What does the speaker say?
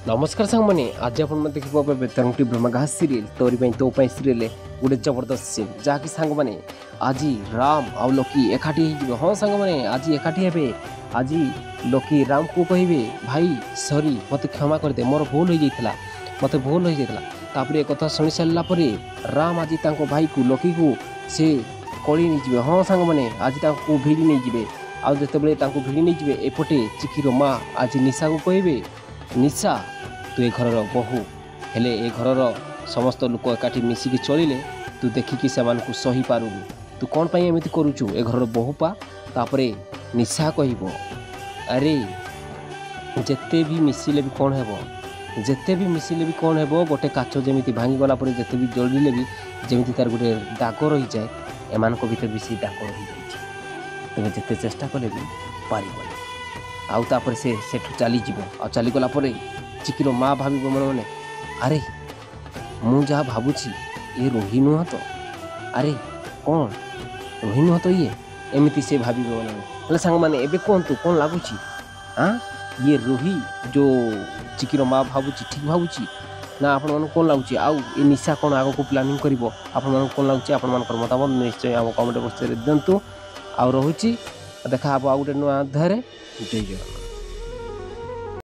नमस्कार सांग मैंने आज अपन देखिए तरंगटी ब्रह्मगाह सीरियल तोरी तो सीरियल गोटे जबरदस्त सीन जहाँकि सांग मैंने आज राम आउ लकी एकाठी हाँ सांग मैंने आज एकाठी हे आज लकी राम को कहे भाई सॉरी मत क्षमा कर दे मोर भूल हो जाता मत भूल हो जाता एक कथा शुणी सारा राम आज भाई को लकी को से कड़ी नहीं जाए हाँ सांग मैंने आज भिड़ी नहीं जाए आउ जो भिड़ी नहीं जाए एपटे चिकीर माँ आज निशा को कहे निशा तू ए घर बहु हेले ए घर समस्त लोक एकाठी मिसिकी चलिले तू देखिकी से सही पारुनु तू कौन पाई एमती करुचु ए घर बहु पा तापरे निशा कहब अरे जेते भी मिसिले भी कौन हेबो जेते भी मिसिले भी कौन हेबो गोटे काच जमी भांगी गला पर जेते भी जलिले भी जमी तार गोटे दाग रही जाए एमान भीतर भी से दाग रही जाए तुम जेते चेष्टा कले भी पारिबनी आउ तापर से सेठू चली आ चली गला परे चिकीर माँ भाव मन मैंने अरे मु जहाँ भावुची ये रोही नुह तो अरे कौन रोही नुह तो ये एमती से भाव मन सांग मैंने एवं कहतु कौन लगुच हाँ ये रोही जो चिकीर माँ भावुची ठीक भावुची ना आपण मन कौन लगुच आउ ये निशा कौन आग को प्लानिंग कर आपण कौन लगुच आपण मतामत निश्चय आम कमेंट बक्स दिंतु आ रोची देखा आउ गोटे नुआ अध्याय जय जगन्नाथ।